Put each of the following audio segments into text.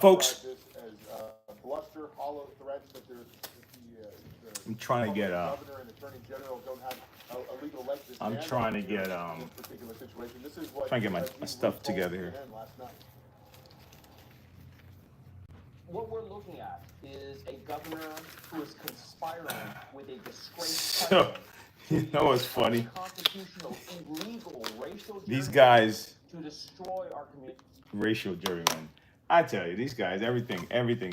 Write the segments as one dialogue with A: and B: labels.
A: Folks,
B: as bluster, hollow threats that the
A: I'm trying to get
B: governor and attorney general don't have a legal leg to stand
A: I'm trying to
B: on
A: get
B: in this particular situation. This is what
A: trying to get my
B: we
A: stuff
B: told
A: together here.
B: CNN last night.
C: What we're looking at is a governor who is conspiring with a disgraced
A: So, you know what's funny?
C: constitutional, illegal, racial
A: These guys,
C: to destroy our community.
A: racial gerrymandering. I tell you, these guys, everything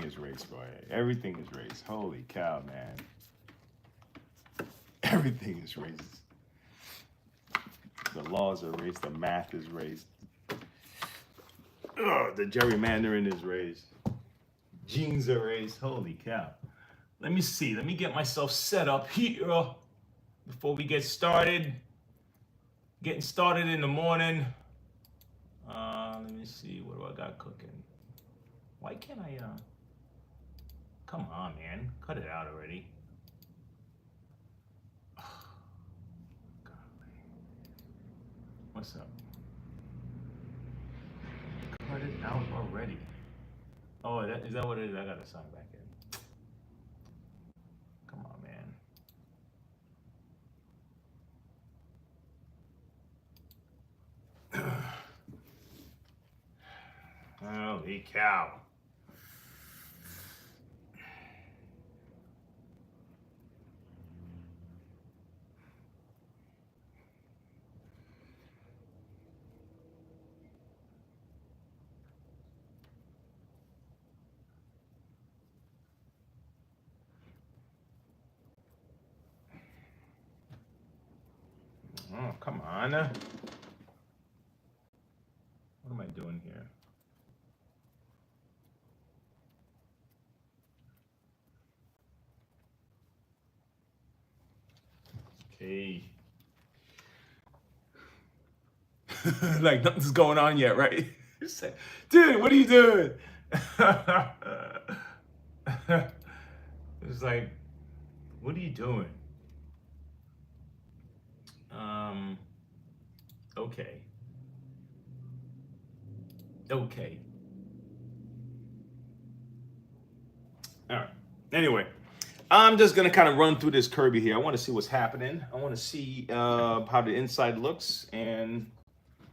A: is race, boy. Everything is race. Holy cow, man. Everything is race. The laws are race. The math is race. The gerrymandering is race. Genes are race. Holy cow. Let me see. Let me get myself set up here before we get started. Getting started in the morning. Let me see. What do I got cooking? Why can't I, come on, man. Cut it out already. What's up? Cut it out already. Oh, is that what it is? I gotta sign back in. Come on, man. Holy cow. Oh, come on. What am I doing here? Okay. Like nothing's going on yet, right? Dude, what are you doing? It's like, what are you doing? Okay. Okay. All right. Anyway, I'm just gonna kind of run through this Kirby here. I want to see what's happening. I want to see how the inside looks and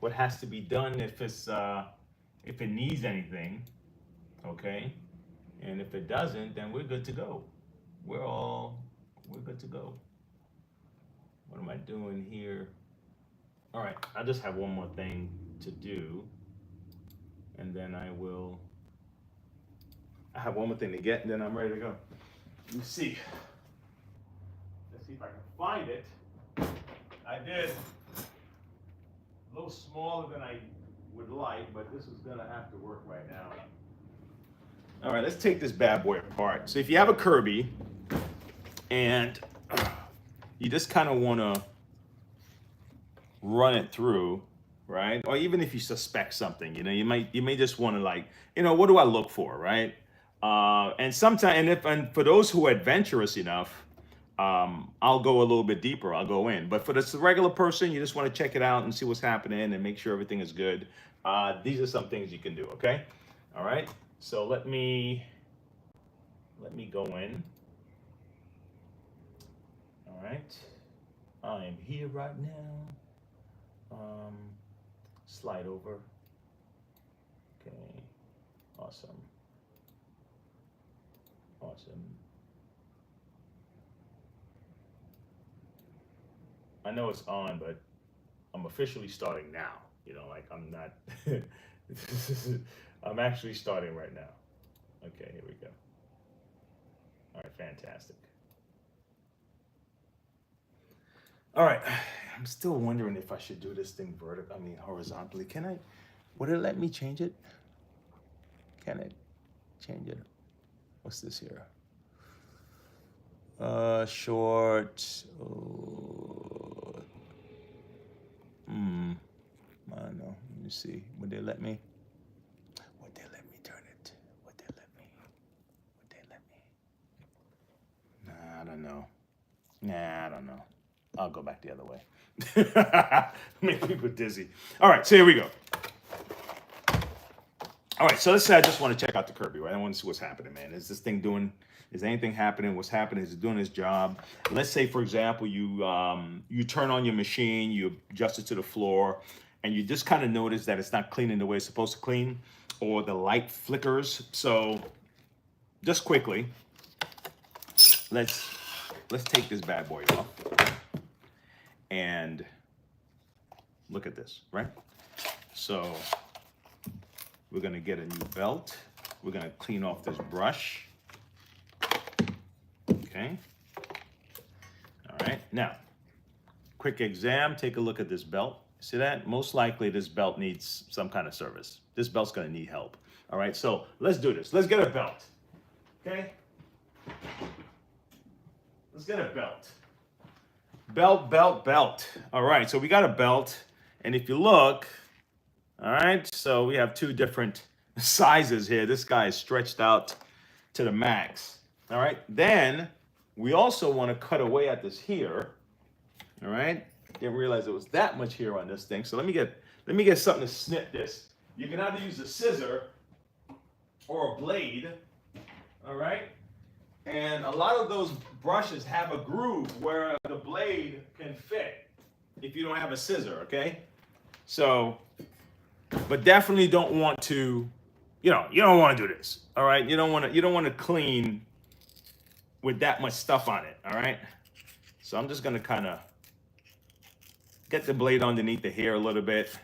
A: what has to be done if it needs anything. Okay. And if it doesn't, then we're good to go. We're good to go. What am I doing here? All right, I just have one more thing to do, and then I have one more thing to get, and then I'm ready to go. Let me see. Let's see if I can find it. I did. A little smaller than I would like, but this is gonna have to work right now. All right, let's take this bad boy apart. So if you have a Kirby, and you just kind of want to run it through, right? Or even if you suspect something, you may just want to, like, what do I look for, right? And sometimes, and for those who are adventurous enough, I'll go a little bit deeper. I'll go in. But for the regular person, you just want to check it out and see what's happening and make sure everything is good. These are some things you can do. Okay, all right. So let me go in. All right, I am here right now. Slide over. Okay, awesome. I know it's on, but I'm officially starting now. Like I'm not. I'm actually starting right now. Okay, here we go. All right, fantastic. All right, I'm still wondering if I should do this thing horizontally. Would it let me change it? Can it change it? What's this here? Short. I don't know. Let me see. Would they let me? Would they let me turn it? Would they let me? Nah, I don't know. I'll go back the other way. Make people dizzy. All right, so here we go. All right, so let's say I just want to check out the Kirby, right? I want to see what's happening, man. Is this thing doing, is anything happening? What's happening? Is it doing its job? Let's say, for example, you turn on your machine, you adjust it to the floor, and you just kind of notice that it's not cleaning the way it's supposed to clean, or the light flickers. So just quickly, let's take this bad boy off and look at this, right? So we're gonna get a new belt. We're gonna clean off this brush. Okay. All right, now, quick exam, take a look at this belt. See that? Most likely this belt needs some kind of service. This belt's gonna need help. All right, so let's do this. Let's get a belt, okay? Let's get a belt. Belt, belt, belt. All right, so we got a belt, and if you look, all right, so we have two different sizes here. This guy is stretched out to the max. All right, then we also want to cut away at this here. All right, didn't realize it was that much here on this thing. So let me get something to snip this. You can either use a scissor or a blade. All right, and a lot of those brushes have a groove where the blade can fit if you don't have a scissor. Okay, so. But definitely don't want to, you don't want to do this. All right, you don't want to clean with that much stuff on it. All right, so I'm just gonna kind of get the blade underneath the hair a little bit.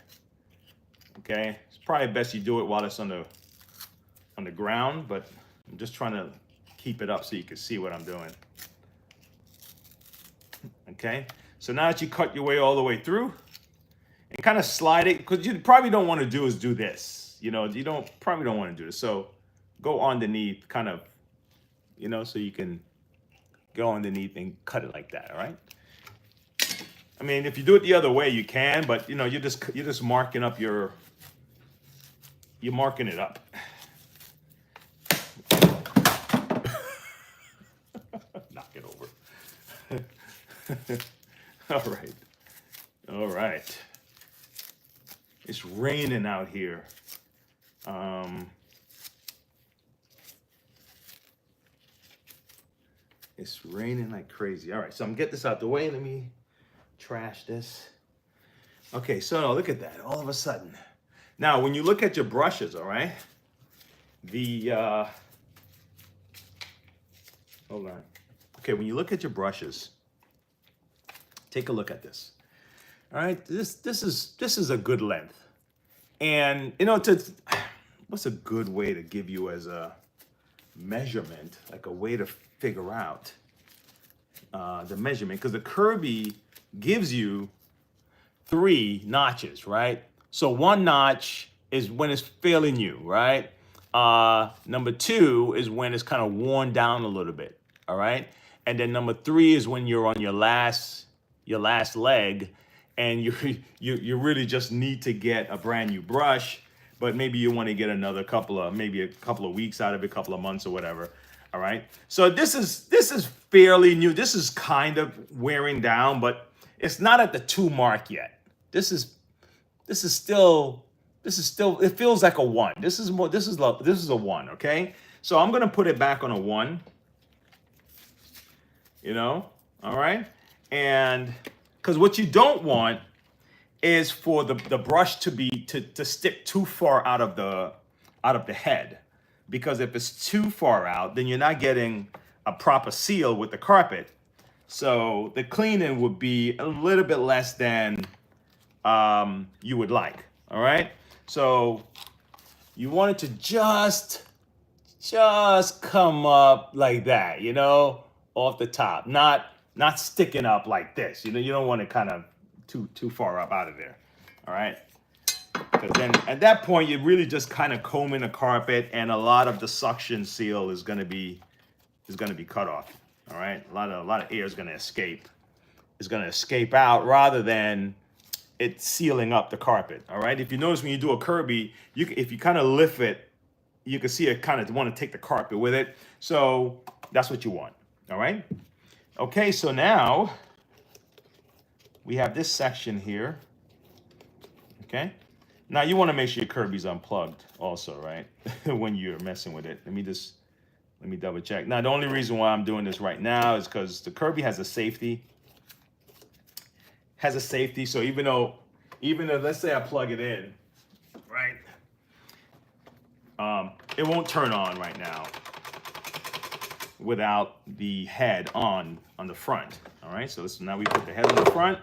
A: Okay, it's probably best you do it while it's on the ground, but I'm just trying to keep it up so you can see what I'm doing. Okay, so now that you cut your way all the way through, and kind of slide it, because you probably don't want to do this. You probably don't want to do this. So go underneath, kind of, so you can go underneath and cut it like that. All right. I mean, if you do it the other way, you can, but you're just marking up you're marking it up. Knock it over. All right. All right. It's raining out here. It's raining like crazy. All right, so I'm gonna get this out the way. Let me trash this. Okay, so look at that. All of a sudden. Now, when you look at your brushes, all right, hold on. Okay, when you look at your brushes, take a look at this. All right, this is a good length. And what's a good way to give you as a measurement, like a way to figure out the measurement? Because the Kirby gives you 3 notches, right? So 1 notch is when it's fairly new, right? Number 2 is when it's kind of worn down a little bit, all right? And then number 3 is when you're on your last leg, and you really just need to get a brand new brush, but maybe you want to get another maybe a couple of weeks out of it, a couple of months or whatever. All right. So this is fairly new. This is kind of wearing down, but it's not at the 2 mark yet. This is still, it feels like a 1. This is a 1. Okay. So I'm gonna put it back on a 1. All right, and because what you don't want is for the brush to stick too far out of the head, because if it's too far out, then you're not getting a proper seal with the carpet. So the cleaning would be a little bit less than you would like. All right, so you want it to just come up like that, off the top, not sticking up like this. You don't want it kind of too far up out of there. All right, because then at that point you're really just kind of combing the carpet, and a lot of the suction seal is going to be cut off. All right, a lot of air is going to escape. It's going to escape out rather than it sealing up the carpet. All right, if you notice when you do a Kirby, if you kind of lift it, you can see it kind of want to take the carpet with it. So that's what you want. All right. Okay, so now we have this section here. Okay, Now you want to make sure your Kirby's unplugged also, right? When you're messing with it. Let me double check. Now the only reason why I'm doing this right now is because the Kirby has a safety. So even though let's say I plug it in, right? It won't turn on right now without the head on the front. All right, so now we put the head on the front,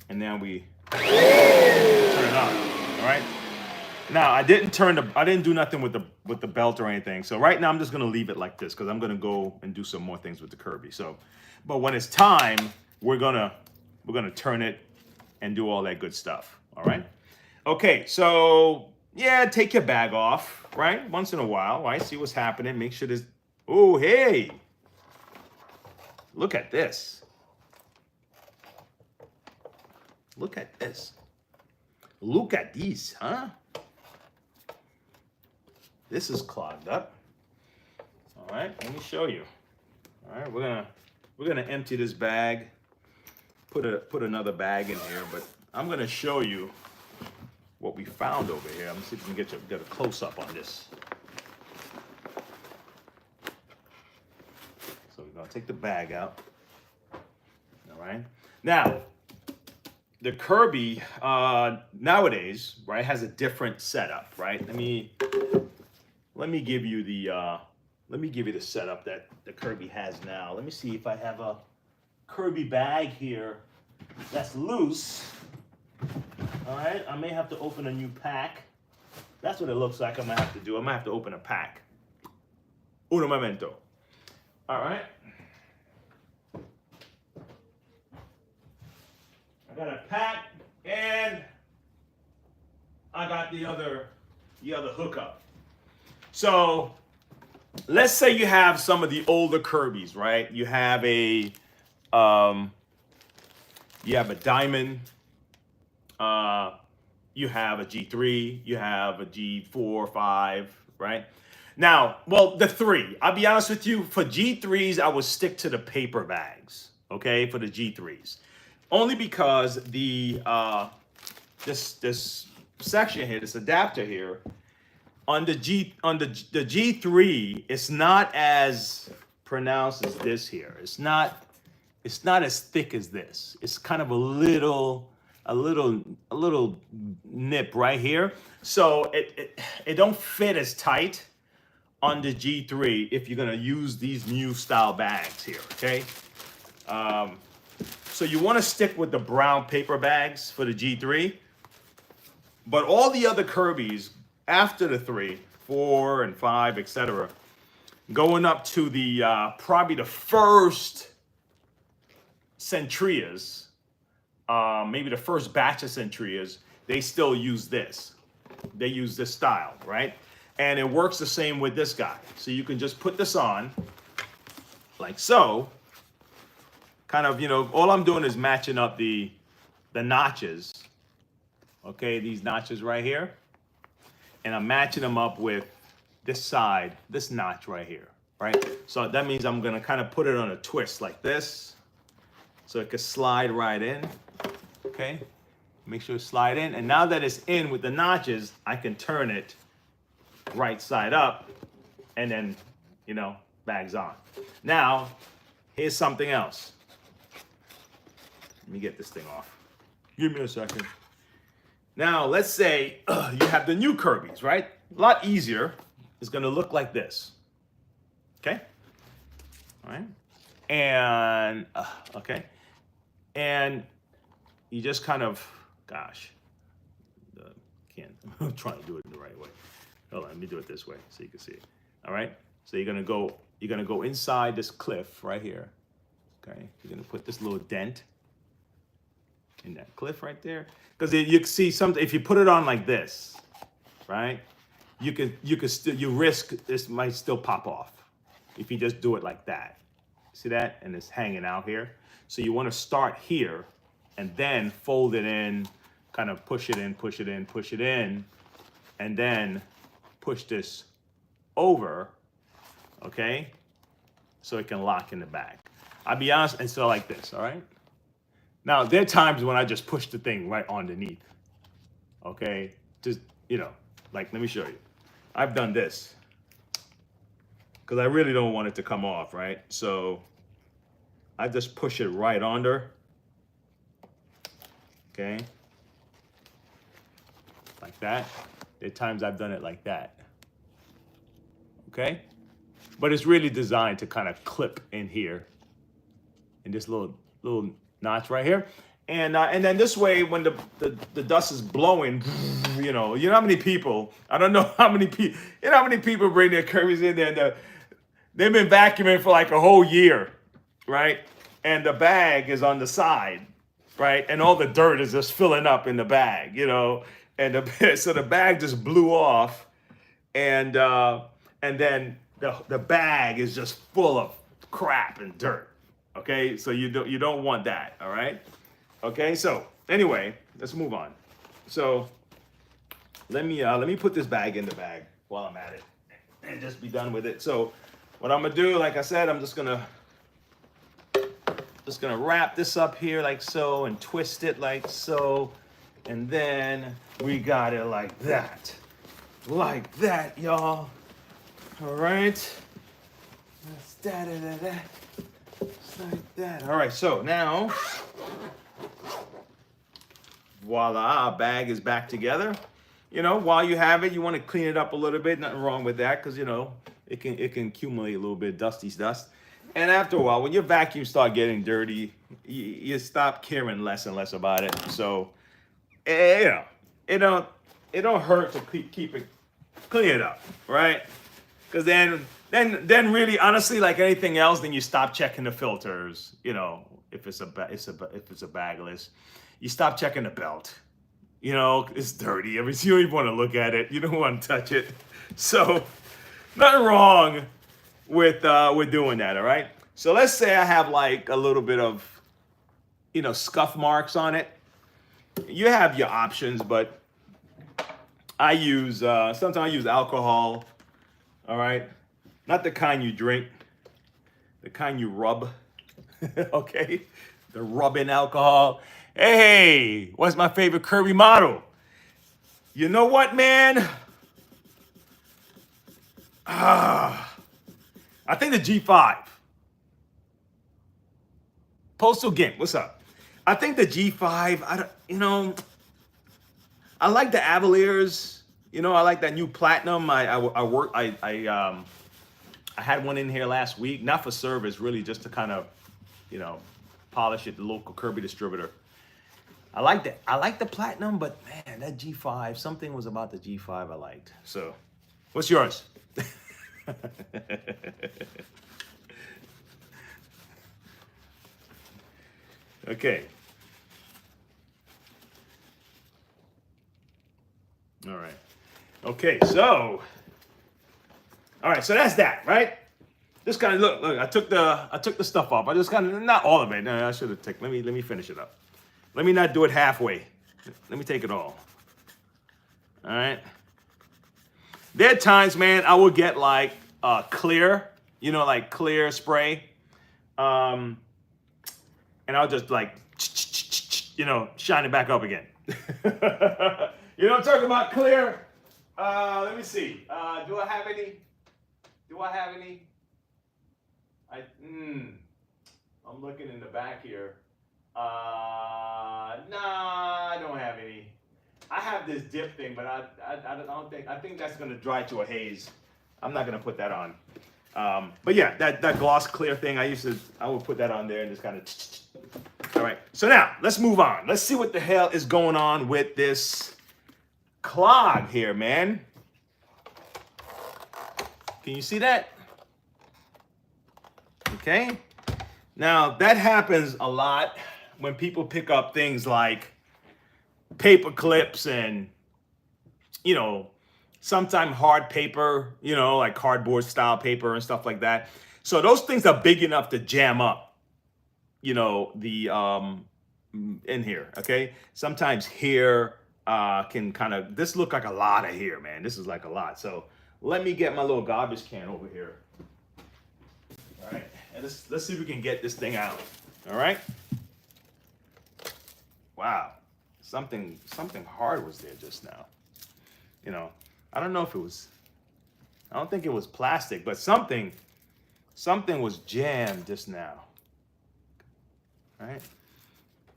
A: and then we turn it on. All right. Now I didn't do nothing with the belt or anything. So right now I'm just gonna leave it like this because I'm gonna go and do some more things with the Kirby. So, but when it's time, we're gonna turn it and do all that good stuff. All right. Okay. So yeah, take your bag off, right? Once in a while, right? See what's happening. Make sure there's. Oh, hey. Look at this. Look at this. Look at these, huh? This is clogged up. All right, let me show you. All right, we're gonna empty this bag. Put another bag in here, but I'm gonna show you what we found over here. I'm gonna see if we can get a close up on this. So we're gonna take the bag out. All right. Now, the Kirby nowadays, right, has a different setup, right? Let me give you the setup that the Kirby has now. Let me see if I have a Kirby bag here that's loose. All right, I may have to open a new pack. That's what it looks like. I might have to do. I might have to open a pack. Uno momento. All right. I got a pack and I got the other hookup. So let's say you have some of the older Kirbys, right? You have a Diamond, you have a G3, you have a G4, 5, right? Now, well, the 3, I'll be honest with you, for G3s, I would stick to the paper bags, okay, for the G3s. Only because the this section here, this adapter here, on the G3, it's not as pronounced as this here. It's not as thick as this. It's kind of a little nip right here. So it don't fit as tight on the G3 if you're gonna use these new style bags here, okay? So you want to stick with the brown paper bags for the G3, but all the other Kirbys after the 3, 4, and 5, etc., going up to the probably the first Centrias, maybe the first batch of Centrias, they still use this. They use this style, right? And it works the same with this guy. So you can just put this on like so. Kind of, all I'm doing is matching up the notches. Okay, these notches right here. And I'm matching them up with this side, this notch right here, right? So that means I'm gonna kind of put it on a twist like this. So it can slide right in, okay? Make sure it slide in. And now that it's in with the notches, I can turn it right side up and then, bags on. Now, here's something else. Let me get this thing off. Give me a second. Now, let's say you have the new Kirbys, right? A lot easier. It's gonna look like this. Okay? All right? And, okay. And you just kind of, I'm trying to do it the right way. Hold on, let me do it this way so you can see it. All right? So you're gonna go inside this cliff right here. Okay? You're gonna put this little dent in that cliff right there, because you can see something. If you put it on like this, right, you risk this might still pop off if you just do it like that. See that? And it's hanging out here. So you want to start here and then fold it in, kind of push it in, push it in, push it in, and then push this over, okay, so it can lock in the back. I'll be honest, and so like this, all right. Now, there are times when I just push the thing right underneath, okay? just, you know, like, let me show you. I've done this because I really don't want it to come off, right? So I just push it right under, okay? Like that. There are times I've done it like that, okay? But it's really designed to kind of clip in here, in this little notch right here. And then this way, when the dust is blowing, you know how many people, I don't know how many people, you know how many people bring their Kirbys in there, and they've been vacuuming for like a whole year, right? And the bag is on the side, right? And all the dirt is just filling up in the bag, you know? And so the bag just blew off, and then the bag is just full of crap and dirt. Okay, so you don't want that. All right. Okay, so anyway, let's move on. So let me put this bag in the bag while I'm at it, and just be done with it. So what I'm gonna do, like I said, I'm just gonna wrap this up here like so, and twist it like so, and then we got it like that, y'all. All right. That's that. Just like that. All right. So now, voila, our bag is back together. You know, while you have it, you want to clean it up a little bit. Nothing wrong with that, because you know it can accumulate a little bit of dusty dust. And after a while, when your vacuum start getting dirty, you stop caring less and less about it. So, you know, it don't hurt to keep it, clean it up, right? Because then really, honestly, like anything else, then you stop checking the filters. You know, if it's a bagless, you stop checking the belt. You know, it's dirty. You don't even want to look at it. You don't want to touch it. So, nothing wrong with doing that. All right. So let's say I have like a little bit of, you know, scuff marks on it. You have your options, but I use sometimes I use alcohol. All right, not the kind you drink, the kind you rub. Okay, the rubbing alcohol. Hey, what's my favorite Kirby model? You know what, man? I think the G5. Postal Gimp, what's up? I think the G5. I like the Avaliers. You know, I like that new Platinum. I had one in here last week, not for service, really just to kind of, you know, polish it. The local Kirby distributor. I like that. I like the Platinum, but man, that G5, something was about the G5 I liked. So, what's yours? Okay. All right. Okay, so, all right, so that's that, right? Just kind of look. I took the stuff off. I just kind of, not all of it. No, I should have taken. Let me finish it up. Let me not do it halfway. Let me take it all. All right. There are times, man, I will get like clear, you know, like clear spray, and I'll just like, you know, shine it back up again. You know what I'm talking about? Clear. Let me see. Do I have any? I'm looking in the back here. Nah, I don't have any. I have this dip thing, but I think that's gonna dry to a haze. I'm not gonna put that on. But yeah, that gloss clear thing, I would put that on there and just kind of. All right. So now let's move on. Let's see what the hell is going on with this clog here, man. Can you see that? Okay. Now that happens a lot when people pick up things like paper clips and, you know, sometimes hard paper, you know, like cardboard style paper and stuff like that. So those things are big enough to jam up, you know, the in here. Okay. Sometimes hair can kind of, this look like a lot of hair, man. This is like a lot. So let me get my little garbage can over here. All right. And let's see if we can get this thing out. All right. Wow. Something hard was there just now. you know, I don't know if it was, I don't think it was plastic, but something was jammed just now. All right.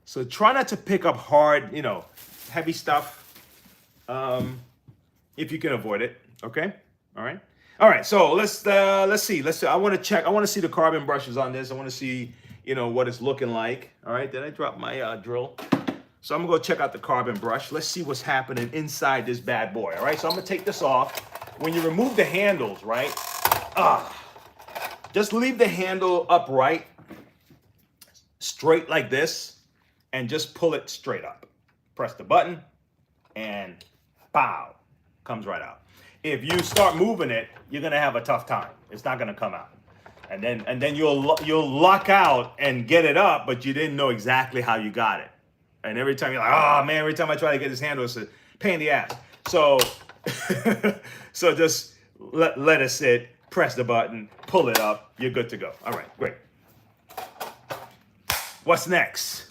A: So try not to pick up hard, you know, heavy stuff, if you can avoid it. Okay. All right. All right. So let's see. I want to check. I want to see the carbon brushes on this. I want to see, you know, what it's looking like. All right. Did I drop my drill? So I'm gonna go check out the carbon brush. Let's see what's happening inside this bad boy. All right. So I'm gonna take this off. When you remove the handles, right? Just leave the handle upright, straight like this, and just pull it straight up. Press the button, and pow, comes right out. If you start moving it, you're gonna have a tough time. It's not gonna come out, and then you'll luck out and get it up, but you didn't know exactly how you got it. And every time you're like, oh man, every time I try to get this handle, it's a pain in the ass. So, so just let it sit. Press the button, pull it up. You're good to go. All right, great. What's next?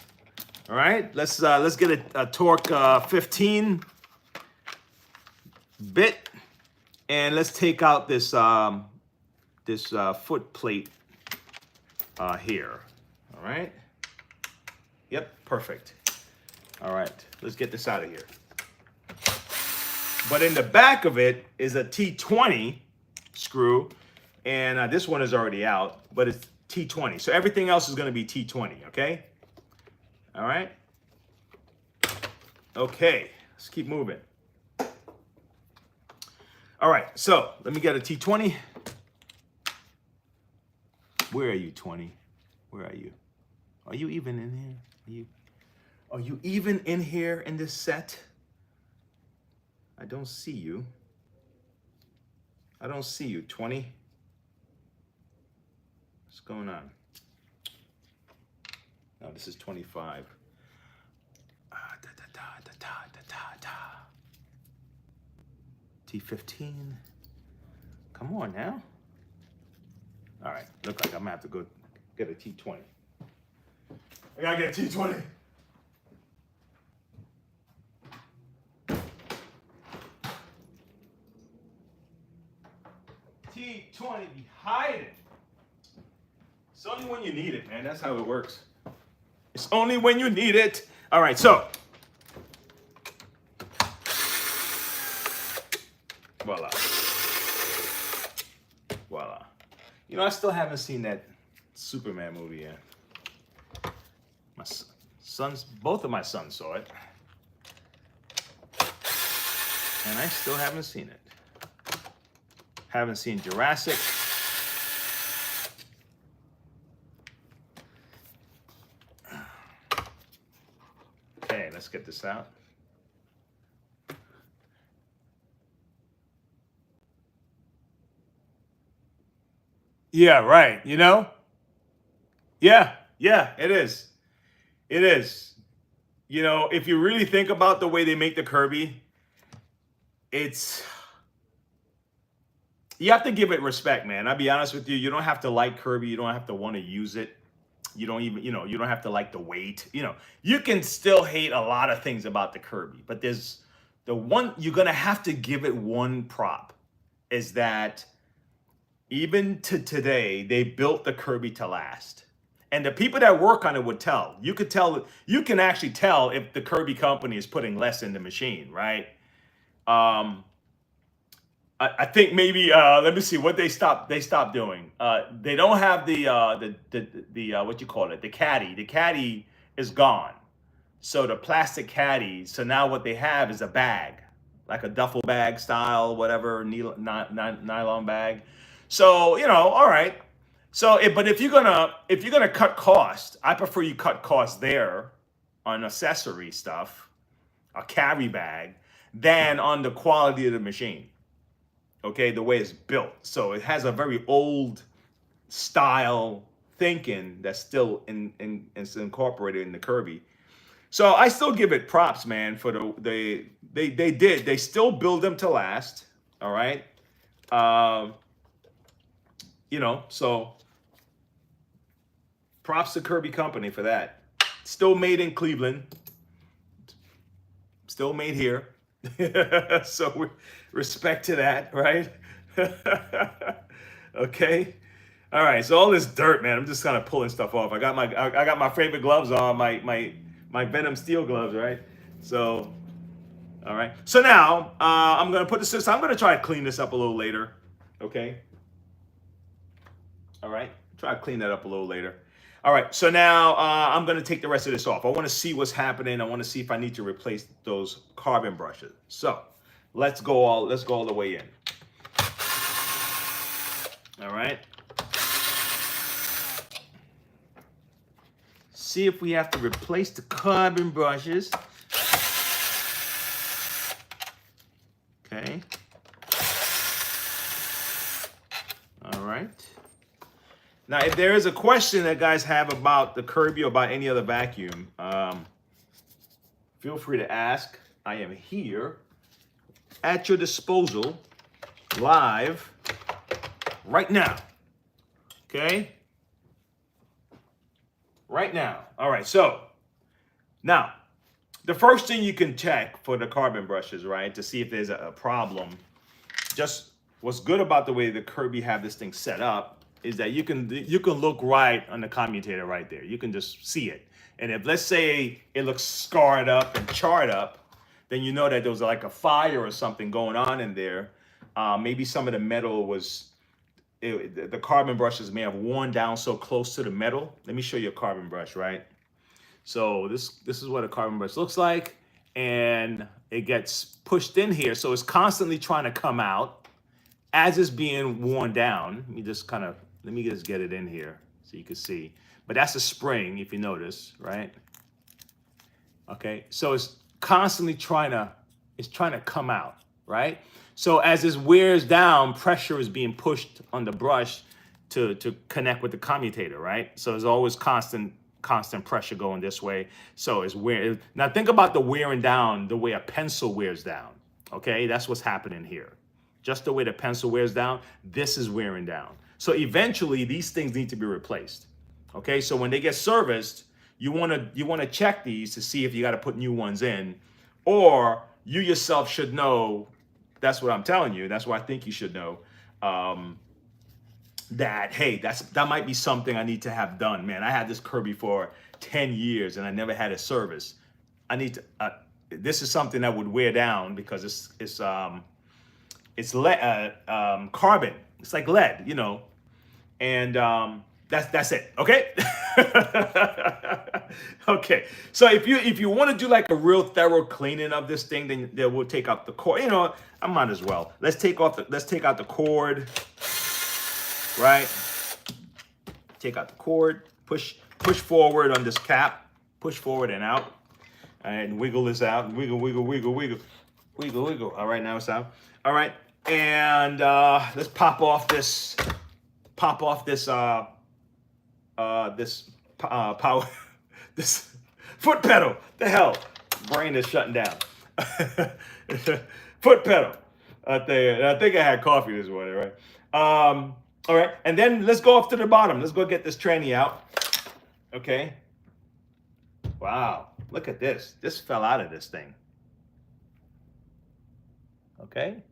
A: All right, let's get a torque 15 bit, and let's take out this foot plate here. All right. Yep, perfect. All right, let's get this out of here. But in the back of it is a T20 screw, and this one is already out, but it's T20. So everything else is going to be T20, okay? All right. Okay, let's keep moving. All right, so let me get a T20. Where are you, 20? Where are you? Are you even in here? Are you even in here in this set? I don't see you. I don't see you, 20. What's going on? No, this is 25. T15. Come on now. All right, look like I'm gonna have to go get a T20. I gotta get a T20. T20 be hiding. It's only when you need it, man. That's how it works. It's only when you need it. All right, so. Voila. Voila. You know, I still haven't seen that Superman movie yet. My sons, both of my sons saw it. And I still haven't seen it. Haven't seen Jurassic. Okay, let's get this out. Yeah, right. You know? Yeah, it is. It is. You know, if you really think about the way they make the Kirby, you have to give it respect, man. I'll be honest with you. You don't have to like Kirby. You don't have to want to use it. You don't even, you don't have to like the weight. You can still hate a lot of things about the Kirby, but there's the one you're going to have to give it one prop is that even to today, they built the Kirby to last. And the people that work on it would tell. You can actually tell if the Kirby company is putting less in the machine, right? I think maybe let me see what they stopped doing. They don't have the what you call it, the caddy. The caddy is gone. So the plastic caddy. So now what they have is a bag, like a duffel bag style, whatever, nylon bag. So all right. So but if you're gonna cut cost, I prefer you cut cost there on accessory stuff, a carry bag, than on the quality of the machine. Okay, the way it's built. So it has a very old style thinking that's still it's incorporated in the Kirby. So I still give it props, man, for they still build them to last. All right. So props to Kirby Company for that. Still made in Cleveland. Still made here. So respect to that, right? Okay. All right. So all this dirt, man. I'm just kind of pulling stuff off. I got my favorite gloves on, my Venom steel gloves, right? So all right. So now I'm gonna put this. I'm gonna try to clean this up a little later. Okay. All right. Try to clean that up a little later. All right. So now I'm gonna take the rest of this off. I want to see what's happening. I want to see if I need to replace those carbon brushes. So let's go all the way in. All right. See if we have to replace the carbon brushes. Okay. All right. Now, if there is a question that guys have about the Kirby or about any other vacuum, feel free to ask. I am here at your disposal, live, right now. Okay? Right now. All right, so now, the first thing you can check for the carbon brushes, right, to see if there's a problem, just what's good about the way the Kirby have this thing set up is that you can look right on the commutator right there. You can just see it. And if, let's say, it looks scarred up and charred up, then you know that there was like a fire or something going on in there. Maybe some of the metal was, the carbon brushes may have worn down so close to the metal. Let me show you a carbon brush, right? So this is what a carbon brush looks like, and it gets pushed in here. So it's constantly trying to come out as it's being worn down. Let me just get it in here so you can see. But that's a spring, if you notice, right? Okay, so it's constantly trying to come out, right? So as this wears down, pressure is being pushed on the brush to connect with the commutator, right? So there's always constant pressure going this way. So it's wear. Now think about the wearing down, the way a pencil wears down. Okay, that's what's happening here. Just the way the pencil wears down, this is wearing down. So eventually these things need to be replaced. Okay, so when they get serviced, you wanna check these to see if you got to put new ones in, or you yourself should know. That's what I'm telling you. That's what I think you should know. That hey, that might be something I need to have done. Man, I had this Kirby for 10 years and I never had it serviced. I need to. This is something that would wear down because it's lead, carbon. It's like lead, you know, and that's it. Okay. Okay. So if you want to do like a real thorough cleaning of this thing, then we'll take out the cord. You know, I might as well. Let's take out the cord. Right. Take out the cord. Push forward on this cap. Push forward and out. And wiggle this out. Wiggle, wiggle, wiggle, wiggle, wiggle, wiggle. All right, now it's out. All right, and let's pop off this power, this foot pedal. The hell, brain is shutting down. Foot pedal. I think I had coffee this morning, right? All right, and then let's go off to the bottom. Let's go get this tranny out. Okay. Wow, look at this. This fell out of this thing. Okay.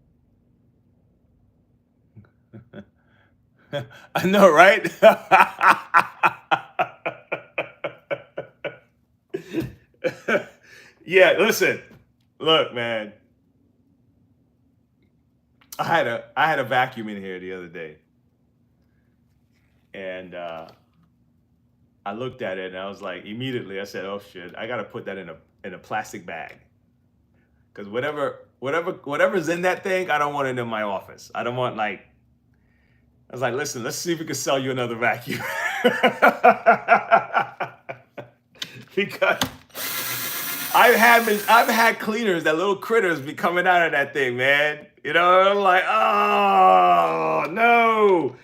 A: I know, right? Yeah, listen. Look, man. I had a vacuum in here the other day. And I looked at it and I was like, immediately I said, "Oh shit, I got to put that in a plastic bag." Cuz whatever's in that thing, I don't want it in my office. I don't want I was like, "Listen, let's see if we can sell you another vacuum." Because I've had cleaners, that little critters be coming out of that thing, man. You know, I'm like, "Oh, no."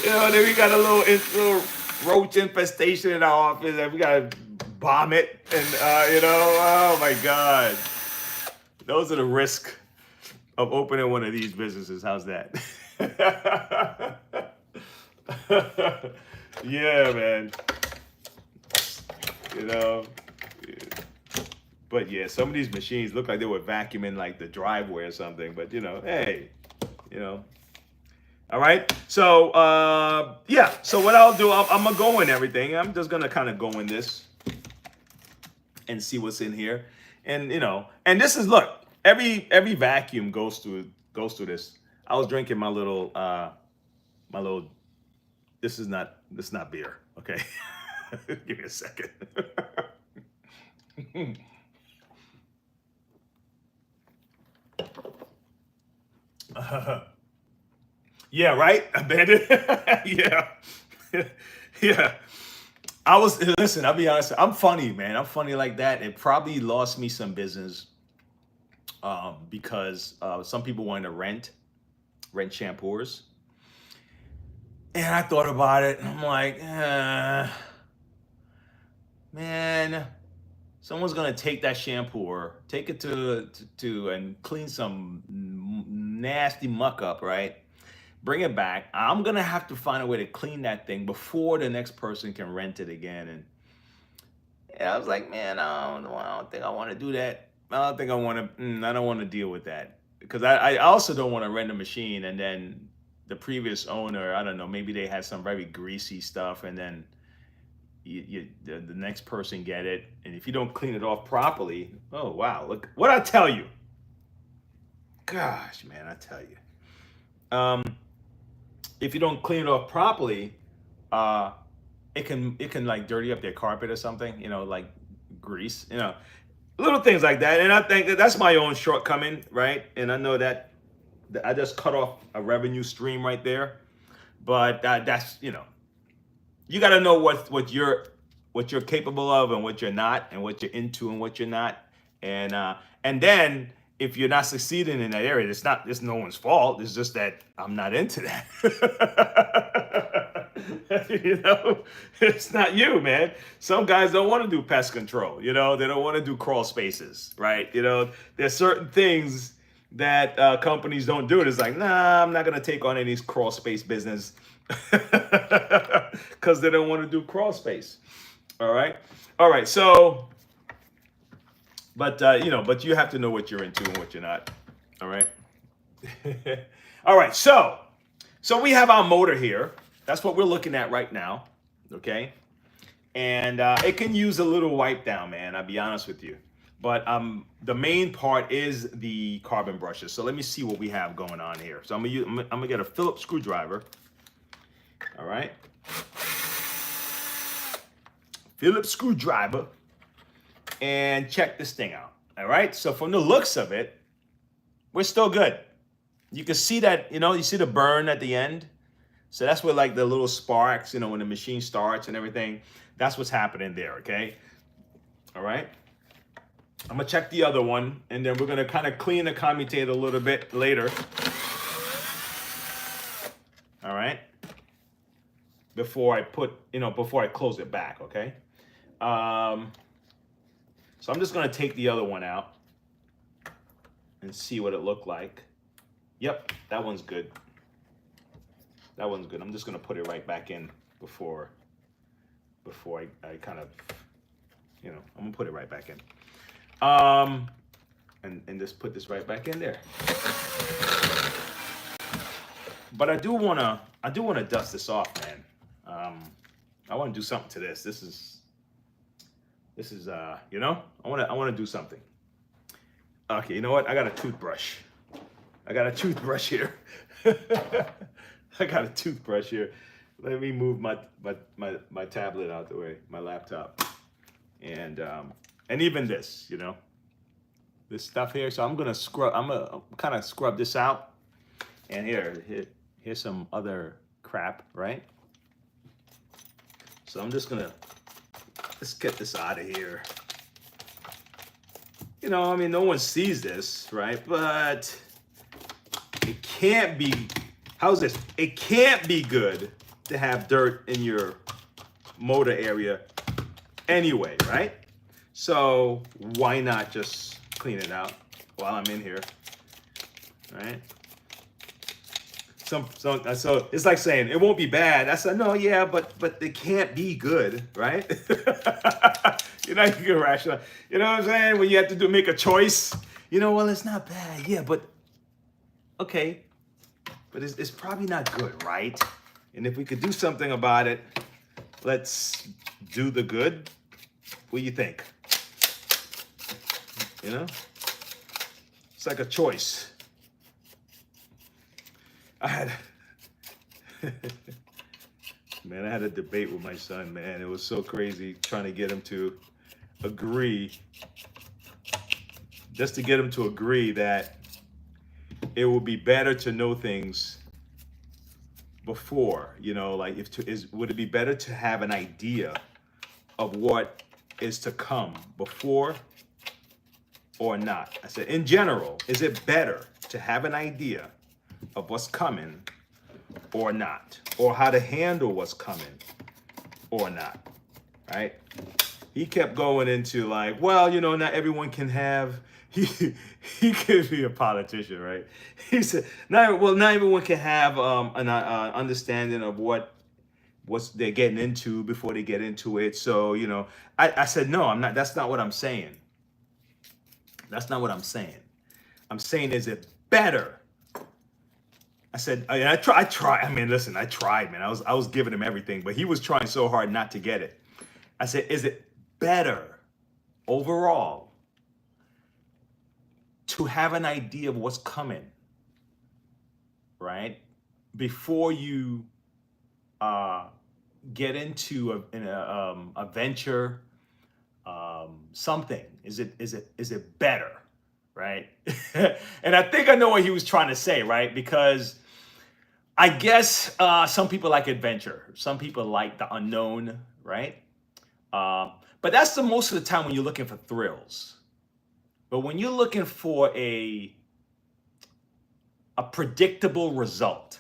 A: You know, then we got a little roach infestation in our office and we got to bomb it. And, you know, oh my God. Those are the risks of opening one of these businesses. How's that? Yeah, man. You know, But yeah, some of these machines look like they were vacuuming like the driveway or something. But you know, hey, you know. All right. So yeah. So what I'll do, I'm gonna go in everything. I'm just gonna kind of go in this and see what's in here, and you know, and this is look. Every vacuum goes through this. I was drinking my little This is not beer. Okay. Give me a second. Yeah, right? Abandoned. Yeah. Yeah. Listen, I'll be honest. I'm funny, man. I'm funny like that. It probably lost me some business because some people wanted to rent shampoos. And I thought about it. And I'm like, man, someone's going to take that shampoo or take it to and clean some nasty muck up, right? Bring it back. I'm gonna have to find a way to clean that thing before the next person can rent it again. And yeah, I was like, man, I don't think I want to do that. I don't think I want to. I don't want to deal with that because I also don't want to rent a machine and then the previous owner, I don't know, maybe they had some very greasy stuff, and then the next person get it, and if you don't clean it off properly, oh wow, look what I tell you. Gosh, man, I tell you. If you don't clean it off properly, it can like dirty up their carpet or something, you know, like grease, you know, little things like that. And I think that's my own shortcoming, right? And I know that I just cut off a revenue stream right there, but that's, you know, you got to know what you're capable of and what you're not, and what you're into and what you're not, and then if you're not succeeding in that area, it's no one's fault. It's just that I'm not into that. You know, it's not you, man. Some guys don't want to do pest control. You know, they don't want to do crawl spaces, right? You know, there's certain things that companies don't do. It's like, nah, I'm not going to take on any crawl space business because they don't want to do crawl space. All right. So. But you know, but you have to know what you're into and what you're not. All right. All right. So we have our motor here. That's what we're looking at right now. Okay. And it can use a little wipe down, man. I'll be honest with you. But the main part is the carbon brushes. So let me see what we have going on here. So I'm gonna get a Phillips screwdriver. All right. Phillips screwdriver. And check this thing out. All right. So from the looks of it, we're still good. You can see that, you know, you see the burn at the end. So that's where like the little sparks, you know, when the machine starts and everything, that's what's happening there. Okay. All right. I'm going to check the other one, and then we're going to kind of clean the commutator a little bit later. All right. Before I close it back. Okay. So I'm just going to take the other one out and see what it looked like. Yep, that one's good. That one's good. I'm just going to put it right back in before I kind of, you know, I'm going to put it right back in. And just put this right back in there. But I do want to dust this off, man. I want to do something to this. This is you know, I want to do something. Okay, you know what? I got a toothbrush. Here. I got a toothbrush here. Let me move my tablet out the way, my laptop. And even this, you know, this stuff here. So I'm gonna kind of scrub this out. And here's some other crap, right? So I'm just gonna, let's get this out of here. You know, I mean, no one sees this, right? But it can't be, how's this? It can't be good to have dirt in your motor area anyway, right? So why not just clean it out while I'm in here, right? So it's like saying it won't be bad. I said, no, yeah, but it can't be good, right? You know, you can rationalize. You know what I'm saying? When you have to make a choice, you know, well, it's not bad, yeah, but okay, but it's probably not good, right? And if we could do something about it, let's do the good. What do you think? You know, it's like a choice. I had a debate with my son, man. It was so crazy trying to get him to agree, just to get him to agree that it would be better to know things before, you know, like would it be better to have an idea of what is to come before or not? I said, in general, is it better to have an idea of what's coming or not, or how to handle what's coming or not, right? He kept going into like, well, you know, not everyone can have, he could be a politician, right? He said, not everyone can have an understanding of what they're getting into before they get into it. So, you know, I said, no, I'm not, that's not what I'm saying. That's not what I'm saying. I'm saying, is it better? I said, I tried. I mean, listen, I tried, man. I was giving him everything, but he was trying so hard not to get it. I said, is it better overall to have an idea of what's coming, right? Before you get into a venture, something. Is it better, right? And I think I know what he was trying to say, right? Because I guess some people like adventure, some people like the unknown, right? But that's the most of the time when you're looking for thrills. But when you're looking for a predictable result,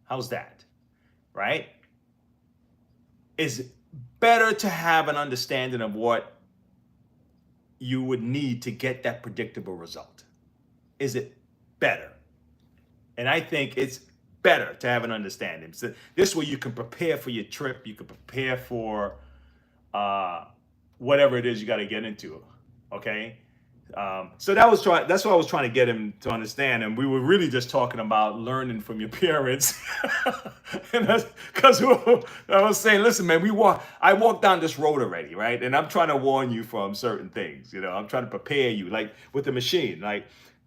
A: how's that, right? Is it better to have an understanding of what you would need to get that predictable result? Is it better? And I think it's better to have an understanding. So this way you can prepare for your trip. You can prepare for whatever it is you got to get into. Okay. So that's what I was trying to get him to understand. And we were really just talking about learning from your parents. And that's because I was saying, listen, man, I walked down this road already, right? And I'm trying to warn you from certain things. You know, I'm trying to prepare you, like with the machine. Like,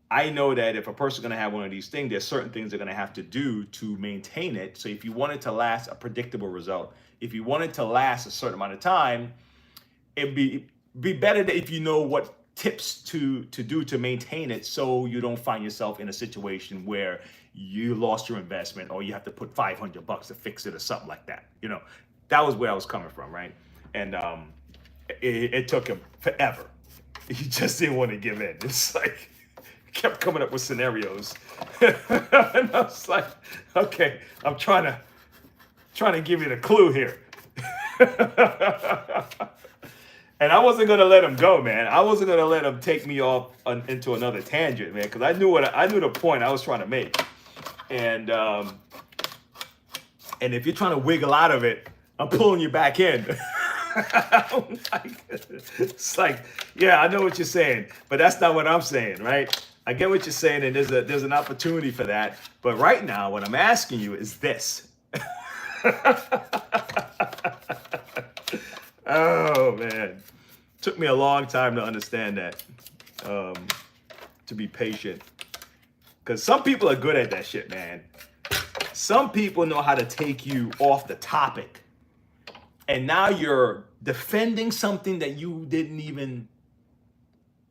A: I know that if a person's going to have one of these things, there's certain things they're going to have to do to maintain it. So if you want it to last a predictable result, if you want it to last a certain amount of time, it'd be better that if you know what tips to do to maintain it, so you don't find yourself in a situation where you lost your investment or you have to put $500 to fix it or something like that. You know, that was where I was coming from, right? And it took him forever. He just didn't want to give in. It's like, kept coming up with scenarios. And I was like, okay, I'm trying to give you the clue here. And I wasn't gonna let him go, man. I wasn't gonna let him take me off into another tangent, man, because I knew the point I was trying to make. And if you're trying to wiggle out of it, I'm pulling you back in. It's like, yeah, I know what you're saying, but that's not what I'm saying, right? I get what you're saying, and there's an opportunity for that. But right now, what I'm asking you is this. Oh, man. Took me a long time to understand that, to be patient. Because some people are good at that shit, man. Some people know how to take you off the topic. And now you're defending something that you didn't even...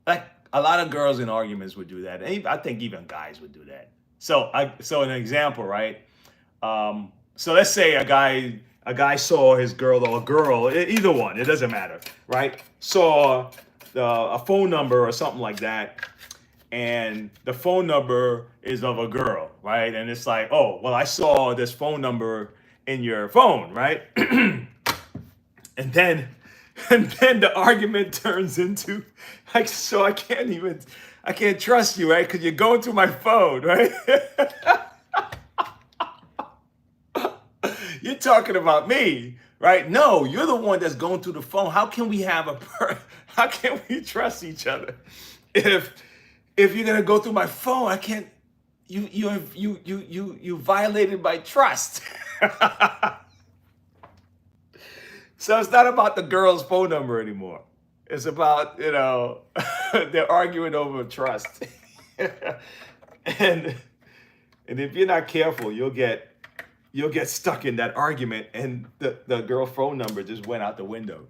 A: Like, a lot of girls in arguments would do that. And I think even guys would do that. So an example, right? So let's say a guy saw his girl, or a girl, either one, it doesn't matter, right? Saw a phone number or something like that, and the phone number is of a girl, right? And it's like, oh, well, I saw this phone number in your phone, right? And then the argument turns into, like, so I can't trust you, right? Because you're going through my phone, right? You're talking about me, right? No, you're the one that's going through the phone. How can we have how can we trust each other if you're gonna go through my phone? I can't. You violated my trust. So it's not about the girl's phone number anymore. It's about, they're arguing over trust. and if you're not careful, you'll get stuck in that argument, and the girl phone number just went out the window.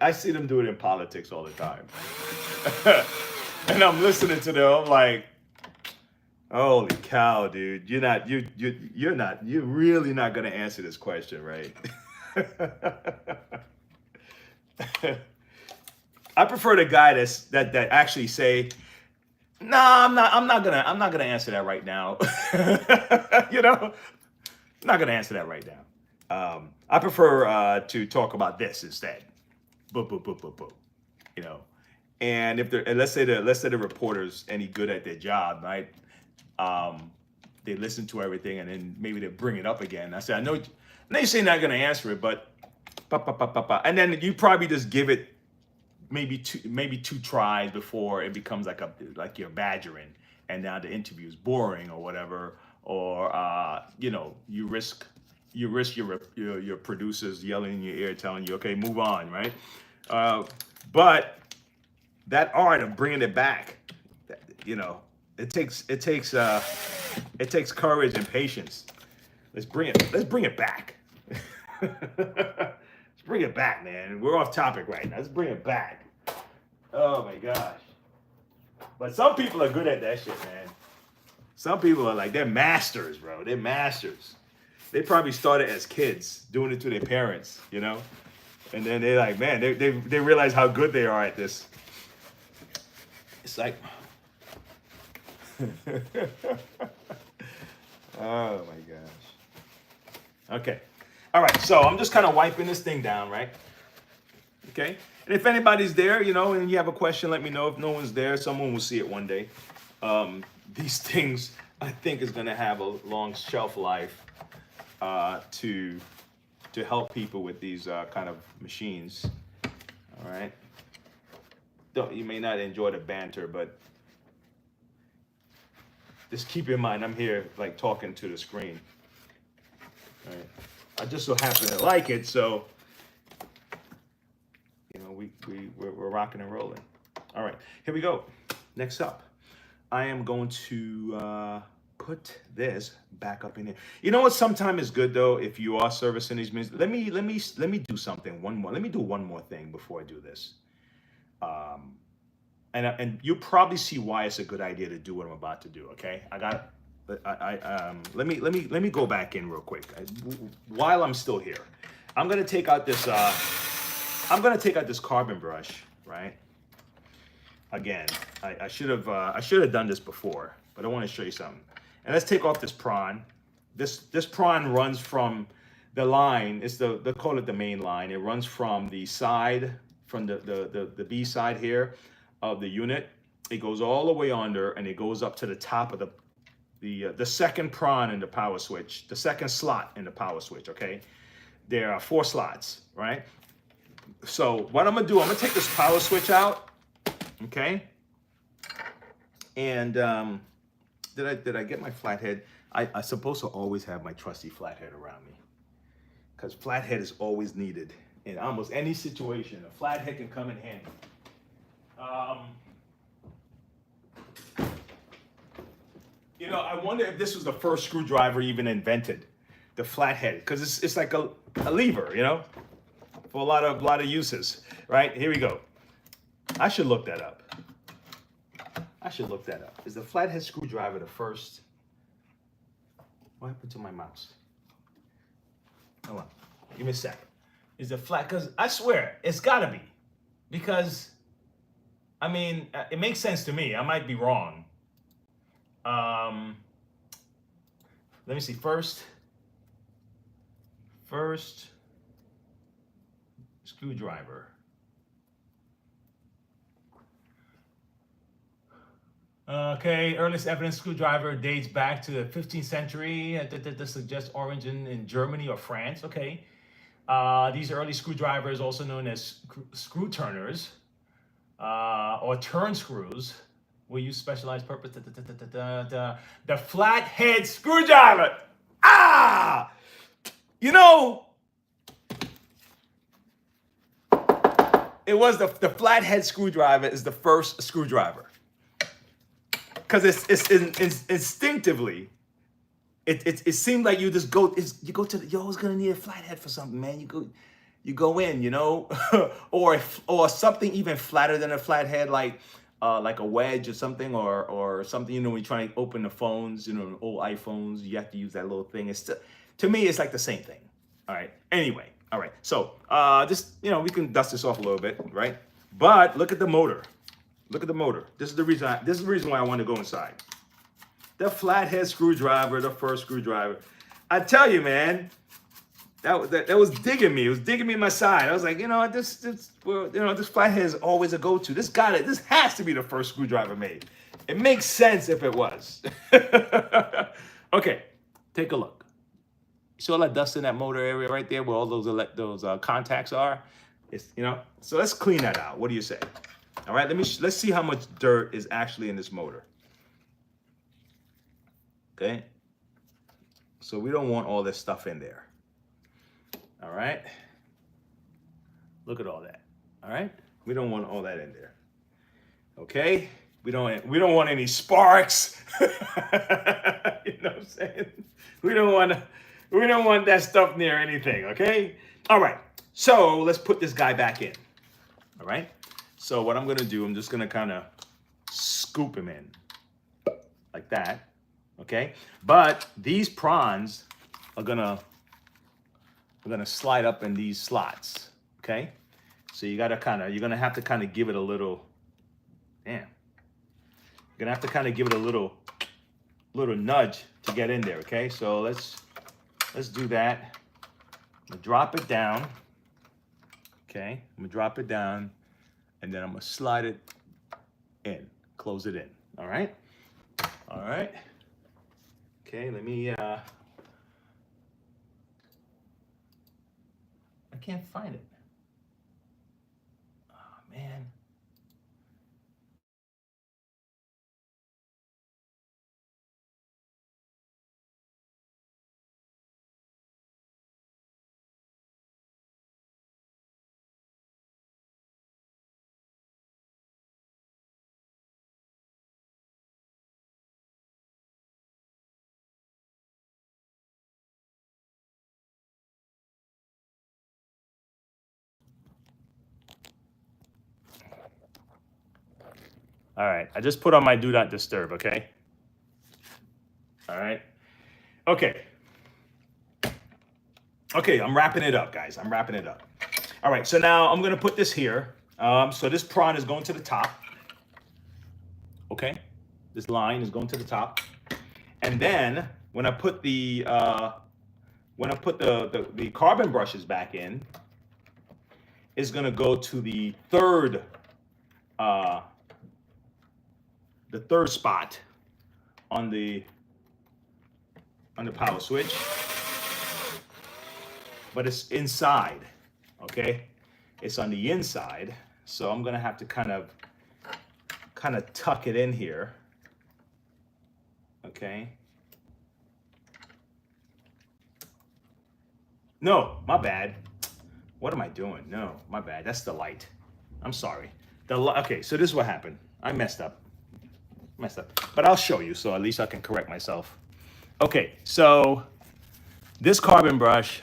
A: I see them do it in politics all the time. And I'm listening to them, I'm like, holy cow, dude. You're really not gonna answer this question, right? I prefer the guy that actually say, "Nah, I'm not gonna answer that right now." I'm not gonna answer that right now. I prefer to talk about this instead. Boop boop boop boop boop. And if and let's say the reporter's any good at their job, right? They listen to everything, and then maybe they bring it up again. I say, I know you say you're not gonna answer it, but and then you probably just give it maybe two tries before it becomes like you're badgering, and now the interview is boring or whatever, or you risk your producers yelling in your ear telling you, okay, move on, right? But that art of bringing it back, it takes courage and patience. Let's bring it back. Let's bring it back, man. We're off topic right now. Let's bring it back. Oh my gosh. But some people are good at that shit, man. Some people are like, they're masters, bro. They're masters. They probably started as kids doing it to their parents, and then they're like, man, they realize how good they are at this. It's like, oh my gosh. Okay. All right. So I'm just kind of wiping this thing down, right? Okay. And if anybody's there, and you have a question, let me know. If no one's there, someone will see it one day. These things, I think, is going to have a long shelf life to help people with these kind of machines. All right. You may not enjoy the banter, but just keep in mind, I'm here like talking to the screen. All right. I just so happen to like it, so we're rocking and rolling. All right, here we go. Next up, I am going to put this back up in here. You know what? Sometimes is good though if you are servicing these minutes. Let me do something. Let me do one more thing before I do this. And you'll probably see why it's a good idea to do what I'm about to do. Okay, let me go back in real quick. While I'm still here, I'm gonna take out this carbon brush, right? Again, I should have done this before, but I want to show you something. And let's take off this prawn. This prawn runs from the line. They call it the main line. It runs from the side, from the B side here of the unit. It goes all the way under, and it goes up to the top of the second prawn in the power switch, the second slot in the power switch. Okay, there are 4 slots, right? So what I'm gonna do, I'm gonna take this power switch out, okay? And did I get my flathead? I'm supposed to always have my trusty flathead around me, because flathead is always needed in almost any situation. A flathead can come in handy. I wonder if this was the first screwdriver even invented, the flathead, because it's like a lever, for a lot of uses, right? Here we go. I should look that up. Is the flathead screwdriver the first? What happened to my mouse? Hold on. Give me a sec. Is the because I swear it's gotta be, because it makes sense to me. I might be wrong. Let me see. First screwdriver. Okay, earliest evidence screwdriver dates back to the 15th century. This suggests origin in Germany or France. Okay. These early screwdrivers, also known as screw turners or turn screws, will use specialized purpose. The flathead screwdriver. Ah! You know, it was the flathead screwdriver is the first screwdriver. Because it's instinctively, it seemed like you just go, you go to the, you're always gonna need a flathead for something, man. You go in, you know, or something even flatter than a flathead, like a wedge or something, or something. You know, when you try to open the phones, you know, old iPhones, you have to use that little thing. It's still, to me, it's like the same thing. All right. Anyway, all right. So just, you know, we can dust this off a little bit, right? But look at the motor. Look at the motor. This is the reason why I want to go inside. The flathead screwdriver, the first screwdriver. I tell you, man, that was digging me. It was digging me in my side. I was like, you know, this flathead is always a go-to. This has to be the first screwdriver made. It makes sense if it was. Okay, take a look. You see all that dust in that motor area right there, where all those contacts are. It's, you know. So let's clean that out. What do you say? All right, let's see how much dirt is actually in this motor. Okay. So we don't want all this stuff in there. All right. Look at all that. All right. We don't want all that in there. Okay. We don't want any sparks. You know what I'm saying? We don't want that stuff near anything. Okay. All right. So let's put this guy back in. All right. So what I'm gonna do, I'm just gonna kind of scoop him in like that. Okay. But these prawns are gonna slide up in these slots. Okay. So you're gonna have to kind of give it a little, damn. You're gonna have to kind of give it a little nudge to get in there. Okay. So let's do that. I'm gonna drop it down. Okay. I'm gonna drop it down, and then I'm gonna slide it in, close it in. All right. All right. Okay. Let me. I can't find it. Oh man. All right, I just put on my do not disturb, okay? All right. Okay. Okay, I'm wrapping it up, guys. I'm wrapping it up. All right, so now I'm gonna put this here. So this prawn is going to the top. Okay, this line is going to the top. And then when I put the carbon brushes back in, it's gonna go to the third spot on the power switch, but it's inside. Okay, it's on the inside, so I'm gonna have to kind of tuck it in here. Okay. No, my bad. What am I doing? No, my bad. That's the light. I'm sorry. Okay, so this is what happened. I messed up. But I'll show you, so at least I can correct myself. Okay, so this carbon brush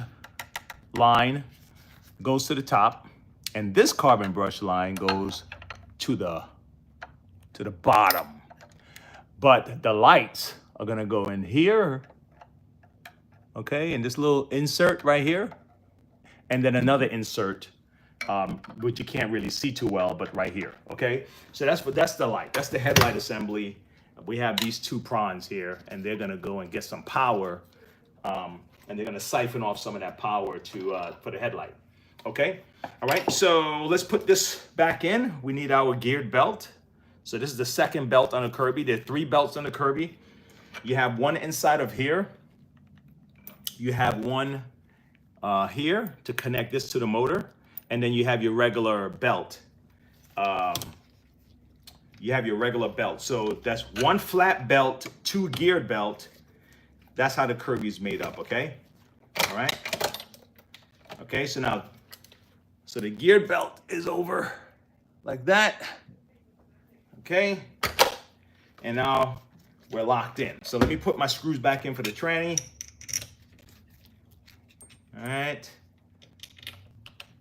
A: line goes to the top, and this carbon brush line goes to the bottom. But the lights are gonna go in here, okay, in this little insert right here, and then another insert, which you can't really see too well, but right here, okay? So that's the light. That's the headlight assembly. We have these two prawns here, and they're gonna go and get some power, and they're gonna siphon off some of that power for the headlight, okay? All right, so let's put this back in. We need our geared belt. So this is the second belt on the Kirby. There are 3 belts on the Kirby. You have one inside of here. You have one here to connect this to the motor. And then you have your regular belt. You have your regular belt. So that's 1 flat belt, 2 geared belt. That's how the Kirby is made up, okay? All right. Okay, so now, so the geared belt is over like that. Okay. And now we're locked in. So let me put my screws back in for the tranny. All right.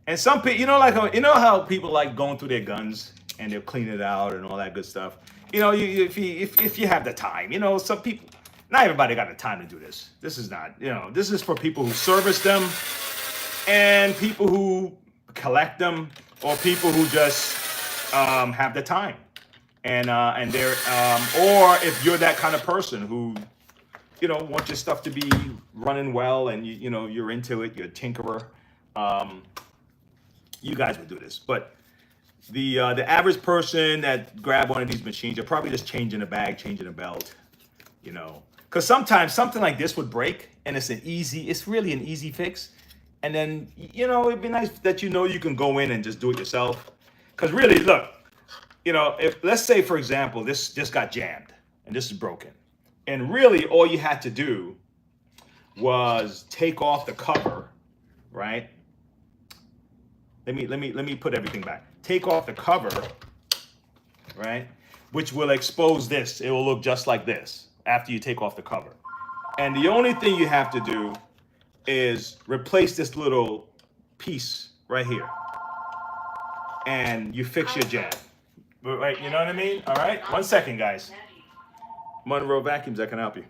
A: And some people, you know, like, you know how people like going through their guns and they'll clean it out and all that good stuff. You know, if you have the time, you know, some people, not everybody got the time to do this. This is not, you know, this is for people who service them and people who collect them or people who just have the time. And they're, or if you're that kind of person who, you know, want your stuff to be running well and you know, you're into it, you're a tinkerer, you guys would do this. But the average person that grab one of these machines, they're probably just changing a bag, changing a belt, you know, because sometimes something like this would break and it's really an easy fix. And then, you know, it'd be nice that, you know, you can go in and just do it yourself. Because really, look, you know, if let's say, for example, this got jammed and this is broken. And really all you had to do was take off the cover, right? Let me put everything back. Take off the cover, right? Which will expose this. It will look just like this after you take off the cover. And the only thing you have to do is replace this little piece right here. And you fix your jam. Right, you know what I mean? All right, 1 second, guys. Monroe Vacuums, I can help you.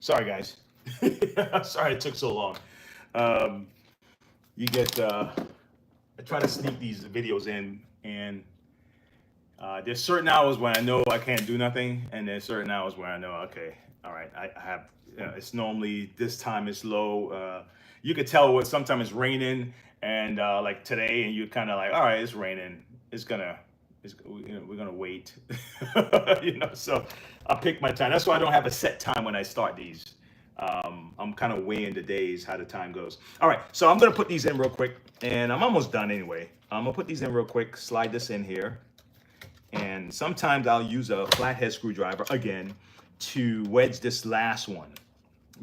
A: Sorry, guys. Sorry it took so long. You get, I try to sneak these videos in, and there's certain hours when I know I can't do nothing, and there's certain hours where I know, okay, all right, I have, you know, it's normally this time is low. You could tell what sometimes it's raining, and like today, and you're kind of like, all right, it's raining. You know, we're gonna wait. You know, so I'll pick my time. That's why I don't have a set time when I start these. I'm kind of weighing the days, how the time goes. All right, so I'm gonna put these in real quick, and I'm almost done anyway. I'm gonna put these in real quick, slide this in here, and sometimes I'll use a flathead screwdriver again to wedge this last one,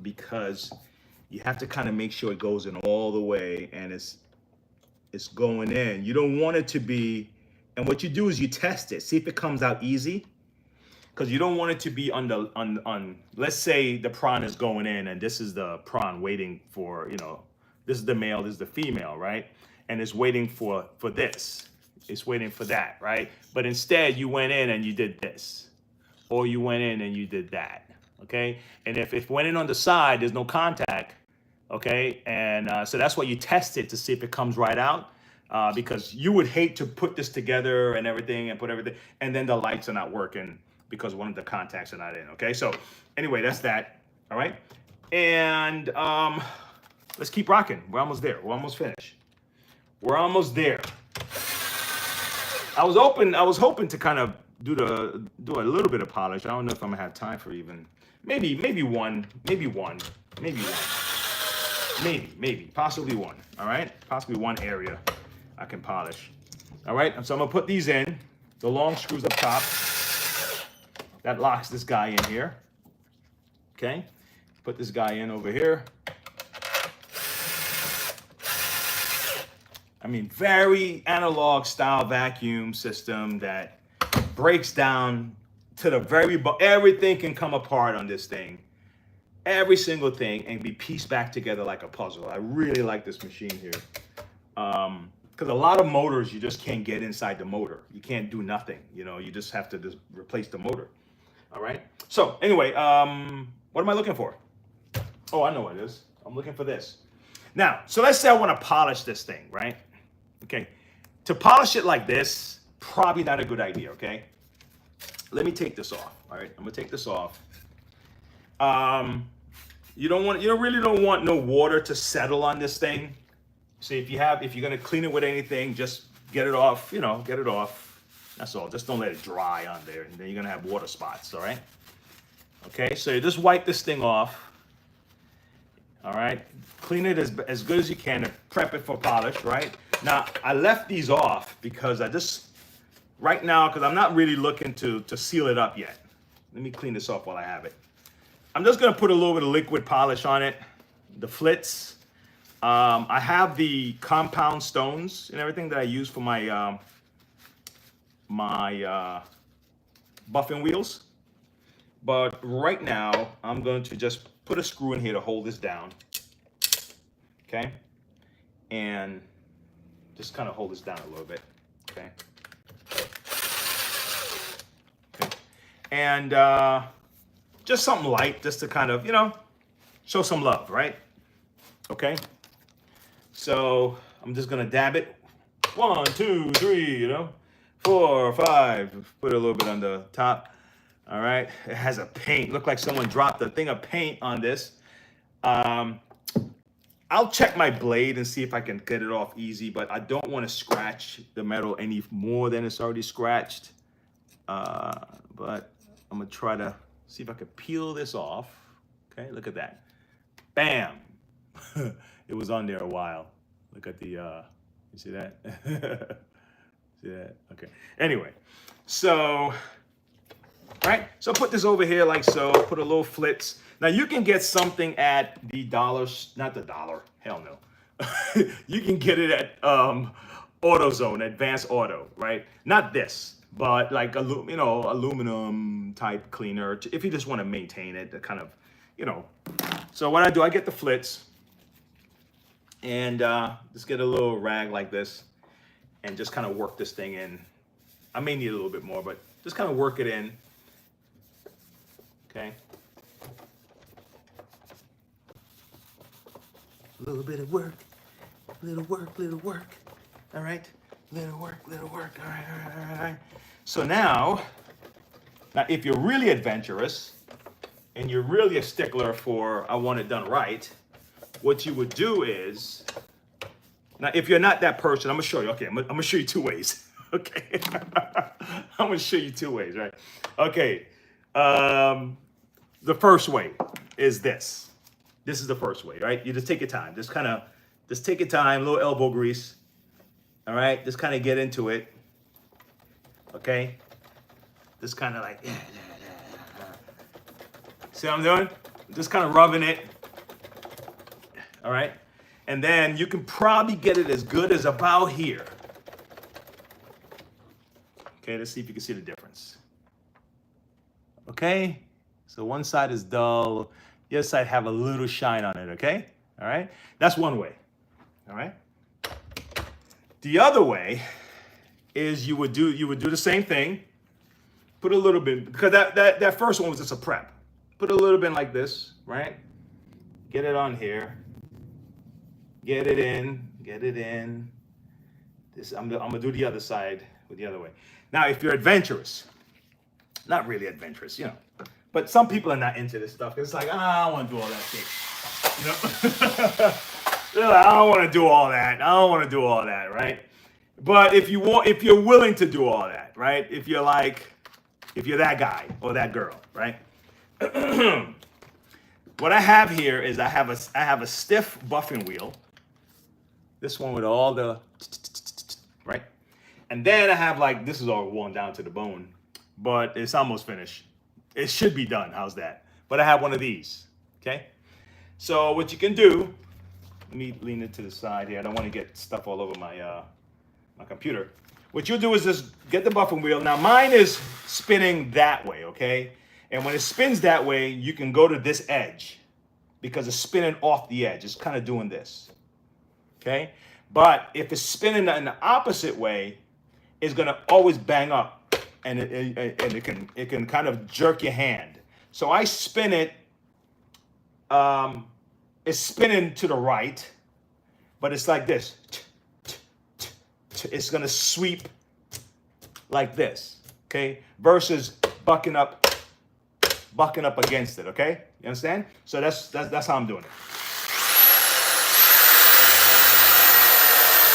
A: because you have to kind of make sure it goes in all the way and it's going in. You don't want it to be, and what you do is you test it, see if it comes out easy, because you don't want it to be on let's say the prawn is going in and this is the prawn waiting for, you know, this is the male, this is the female, right? And it's waiting for this. It's waiting for that, right? But instead you went in and you did this, or you went in and you did that, okay? And if it went in on the side, there's no contact, okay? And so that's why you test it to see if it comes right out, because you would hate to put this together and everything and put everything, and then the lights are not working because one of the contacts are not in, okay? So anyway, that's that, all right? And let's keep rocking. We're almost there. We're almost finished. We're almost there. I was hoping to kind of do a little bit of polish. I don't know if I'm gonna have time for even maybe one, possibly one. All right, possibly one area I can polish. All right, so I'm gonna put these in. The long screws up top. That locks this guy in here. Okay, put this guy in over here. I mean, very analog style vacuum system that breaks down to the very, everything can come apart on this thing. Every single thing, and be pieced back together like a puzzle. I really like this machine here. Because a lot of motors, you just can't get inside the motor. You can't do nothing. You know, you just have to just replace the motor. All right. So anyway, what am I looking for? Oh, I know what it is. I'm looking for this. Now, so let's say I want to polish this thing, right? Okay. To polish it like this, probably not a good idea, okay? Let me take this off. All right. I'm going to take this off. You really don't want no water to settle on this thing. So if you're going to clean it with anything, just get it off, get it off. That's all. Just don't let it dry on there, and then you're going to have water spots, all right? Okay, so you just wipe this thing off. All right, clean it as good as you can and prep it for polish, right? Now, I left these off because right now, because I'm not really looking to seal it up yet. Let me clean this off while I have it. I'm just going to put a little bit of liquid polish on it, the flits. I have the compound stones and everything that I use for my buffing wheels. But right now, I'm going to just put a screw in here to hold this down. Okay? And just kind of hold this down a little bit. Okay? Okay. And just something light, just to kind of, show some love, right? Okay? So I'm just going to dab it. 1, 2, 3, 4, 5. Put a little bit on the top. All right. It has a paint. Looked like someone dropped a thing of paint on this. I'll check my blade and see if I can get it off easy, but I don't want to scratch the metal any more than it's already scratched. But I'm going to try to see if I can peel this off. Okay. Look at that. Bam. It was on there a while. Look at the, you see that? See that? Okay. Anyway, so, right? So put this over here like so. Put a little flits. Now you can get something at the not the dollar. Hell no. You can get it at AutoZone, Advanced Auto, right? Not this, but like aluminum type cleaner. If you just want to maintain it, the kind of, So what I do, I get the flits. And just get a little rag like this and just kind of work this thing in. I may need a little bit more, but just kind of work it in. Okay. A little bit of work, little work. All right. Little work. All right. So now if you're really adventurous and you're really a stickler for I want it done right, what you would do is, now if you're not that person, I'm gonna show you. Okay, I'm gonna show you 2 ways. Okay, I'm gonna show you 2 ways, right? Okay, the first way is this. This is the first way, right? You just take your time. Just take your time. A little elbow grease. All right, just kind of get into it. Okay, just kind of like See what I'm doing? Just kind of rubbing it. All right. And then you can probably get it as good as about here. Okay, let's see if you can see the difference. Okay, so one side is dull, the other side have a little shine on it, okay? All right, that's one way, all right? The other way is you would do the same thing, put a little bit, because that first one was just a prep. Put a little bit like this, right? Get it on here. Get it in. This I'm gonna do the other side with the other way. Now, if you're adventurous, not really adventurous, you know, but some people are not into this stuff. It's like, I don't want to do all that shit, you know. They're like, I don't want to do all that. I don't want to do all that, right? But if you're willing to do all that, right? If you're that guy or that girl, right? What I have here is I have a stiff buffing wheel. This one with all the right, and then I have like this is all worn down to the bone, but it's almost finished. It should be done. How's that? But I have one of these. Okay. So what you can do, let me lean it to the side here. I don't want to get stuff all over my my computer. What you'll do is just get the buffing wheel. Now mine is spinning that way. Okay. And when it spins that way, you can go to this edge because it's spinning off the edge. It's kind of doing this. Okay, but if it's spinning in the opposite way, it's gonna always bang up, and it can kind of jerk your hand. So I spin it. It's spinning to the right, but it's like this. It's gonna sweep like this. Okay, versus bucking up against it. Okay, you understand? So that's how I'm doing it.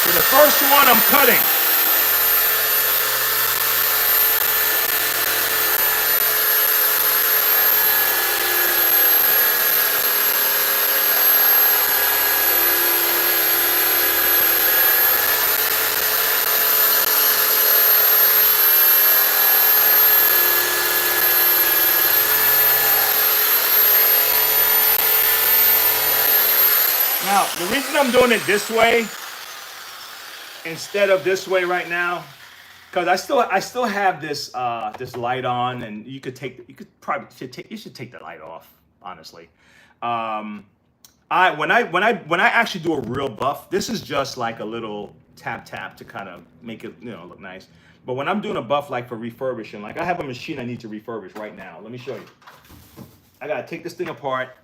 A: So the first one I'm cutting. Now, the reason I'm doing it this way instead of this way right now, because I still have this this light on, and you should take the light off, honestly. When I actually do a real buff, this is just like a little tap to kind of make it, you know, look nice. But when I'm doing a buff like for refurbishing, like I have a machine I need to refurbish right now. Let me show you. I gotta take this thing apart.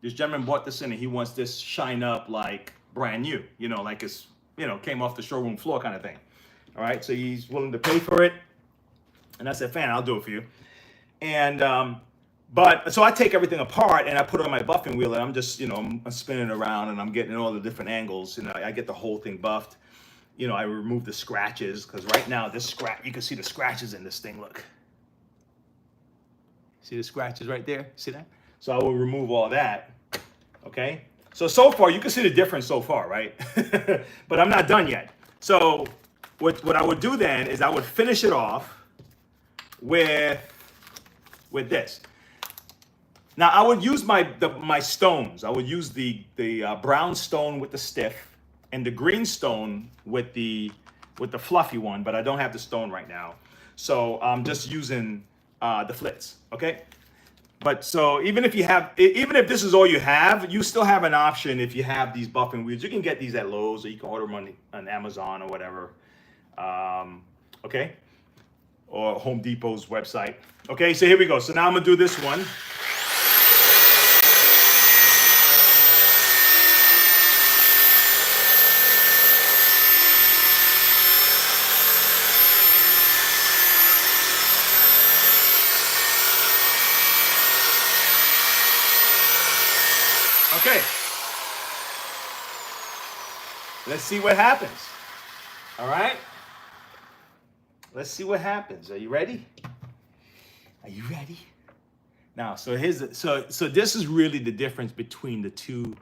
A: This gentleman bought this in and he wants this shine up like brand new, you know, like it's, you know, came off the showroom floor kind of thing. All right, so he's willing to pay for it. And I said, fine, I'll do it for you. And, but, so I take everything apart and I put it on my buffing wheel and I'm just, you know, I'm spinning around and I'm getting all the different angles. You know, I get the whole thing buffed. You know, I remove the scratches because right now this scratch, you can see the scratches in this thing, look. See the scratches right there? See that? So I will remove all that, okay? So far, you can see the difference so far, right? But I'm not done yet. So what I would do then is I would finish it off with this. Now, I would use my stones. I would use the brown stone with the stiff and the green stone with the fluffy one, but I don't have the stone right now. So I'm just using the flits, okay? But so even if this is all you have, you still have an option if you have these buffing wheels. You can get these at Lowe's or you can order them on Amazon or whatever, okay? Or Home Depot's website. Okay, so here we go. So now I'm gonna do this one. Okay, let's see what happens. All right, let's see what happens. Are you ready? Are you ready? Now, so this is really the difference between the two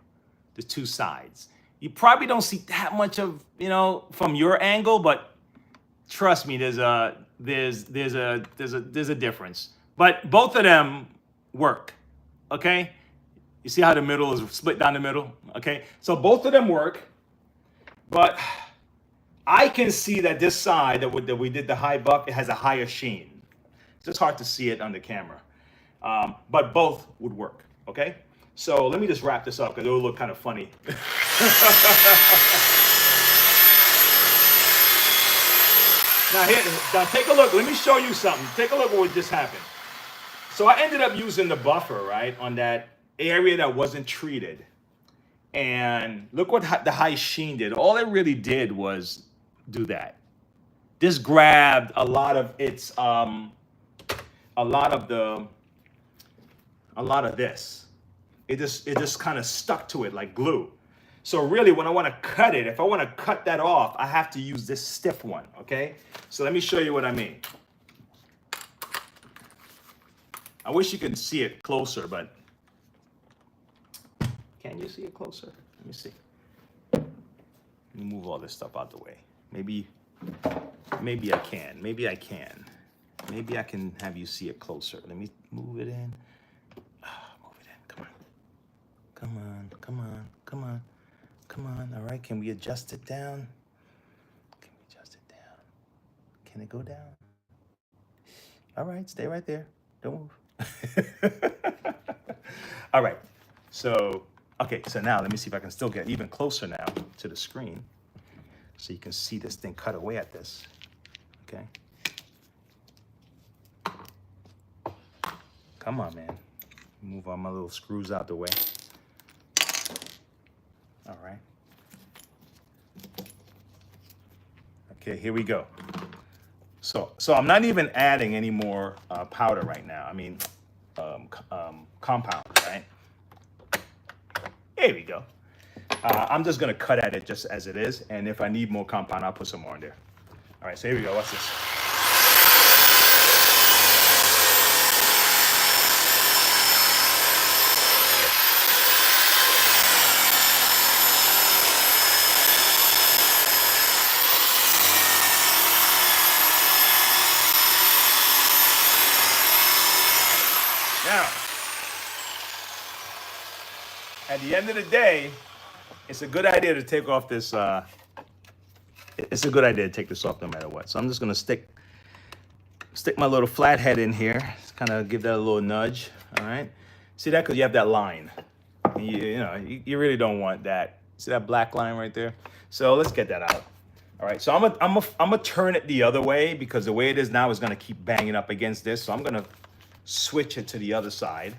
A: sides. You probably don't see that much of, you know, from your angle, but trust me, there's a difference. But both of them work. Okay, you see how the middle is split down the middle? Okay, so both of them work, but I can see that this side that we did the high buff, it has a higher sheen. It's just hard to see it on the camera, but both would work. Okay, so let me just wrap this up because it will look kind of funny. Now take a look. Let me show you something. Take a look at what just happened. So I ended up using the buffer, right, on that area that wasn't treated. And look what the high sheen did. All it really did was do that. This grabbed a lot of its, a lot of this. It just kind of stuck to it like glue. So really, when I want to cut it, if I want to cut that off, I have to use this stiff one, okay? So let me show you what I mean. I wish you could see it closer, but can you see it closer? Let me see. Let me move all this stuff out the way. Maybe I can. Maybe I can. Maybe I can have you see it closer. Let me move it in. Move it in. Come on. Come on. Come on. Come on. Come on. All right. Can we adjust it down? Can we adjust it down? Can it go down? All right. Stay right there. Don't move. All right. So, okay. So now let me see if I can still get even closer now to the screen so you can see this thing cut away at this. Okay. Come on, man. Move all my little screws out the way. All right. Okay, here we go. So I'm not even adding any more powder right now. I mean, compound, right? Here we go. I'm just gonna cut at it just as it is, and if I need more compound, I'll put some more in there. All right, so here we go. What's this? Now, at the end of the day, it's a good idea to take off this. It's a good idea to take this off no matter what. So I'm just gonna stick my little flathead in here. Just kind of give that a little nudge. All right. See that? Because you have that line. You really don't want that. See that black line right there? So let's get that out. All right. So I'm gonna turn it the other way because the way it is now is gonna keep banging up against this. So I'm gonna switch it to the other side.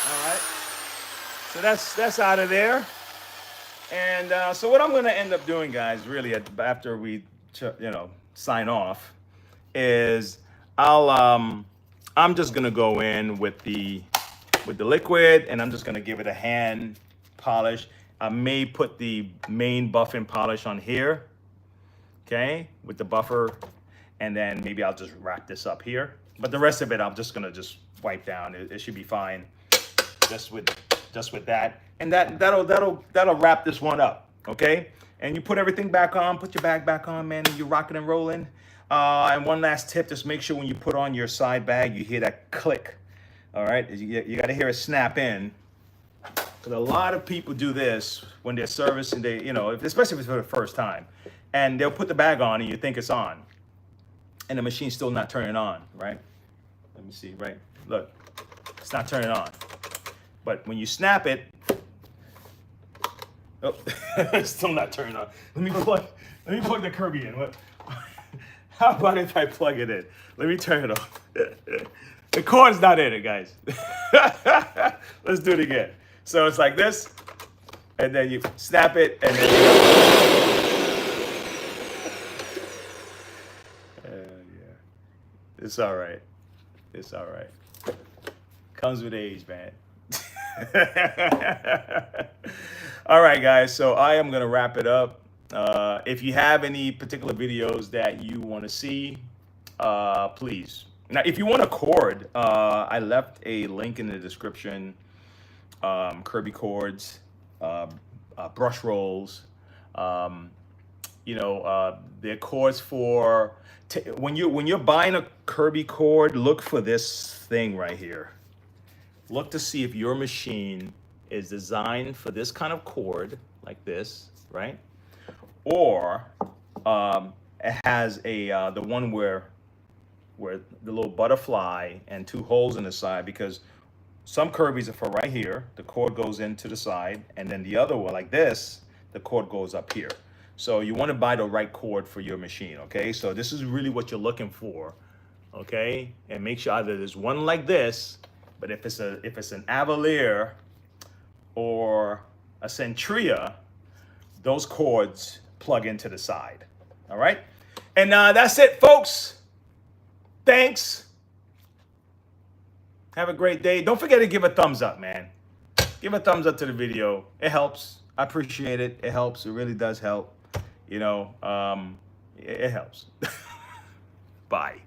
A: All right. So that's out of there. And so what I'm going to end up doing, guys, really after we, sign off, is I'm just going to go in with the liquid, and I'm just going to give it a hand polish. I may put the main buffing polish on here, okay, with the buffer, and then maybe I'll just wrap this up here. But the rest of it, I'm just going to wipe down. It should be fine, just with that. And that'll wrap this one up, okay? And you put everything back on, put your bag back on, man, and you're rocking and rolling. And one last tip, just make sure when you put on your side bag, you hear that click, all right? You got to hear it snap in. Because a lot of people do this when they're servicing, especially if it's for the first time. And they'll put the bag on and you think it's on. And the machine's still not turning on, right? Let me see, right? Look, it's not turning on. But when you snap it, oh, it's still not turning on. Let me plug the Kirby in. How about if I plug it in? Let me turn it off. The cord's not in it, guys. Let's do it again. So it's like this, and then you snap it, and then yeah. It's all right. It's all right. Comes with age, man. All right, guys. So I am gonna wrap it up. If you have any particular videos that you want to see, please. Now, if you want a cord, I left a link in the description. Kirby cords, brush rolls. They're cords for when you're buying a Kirby cord. Look for this thing right here. Look to see if your machine is designed for this kind of cord, like this, right? Or it has the one where the little butterfly and two holes in the side, because some Kirby's are for right here. The cord goes into the side, and then the other one, like this, the cord goes up here. So you want to buy the right cord for your machine, okay? So this is really what you're looking for, okay? And make sure either there's one like this, but if it's an Avalier or a Centria, those cords plug into the side, all right? And that's it, folks. Thanks. Have a great day. Don't forget to give a thumbs up, man. Give a thumbs up to the video. It helps. I appreciate it. It helps. It really does help. It helps. Bye.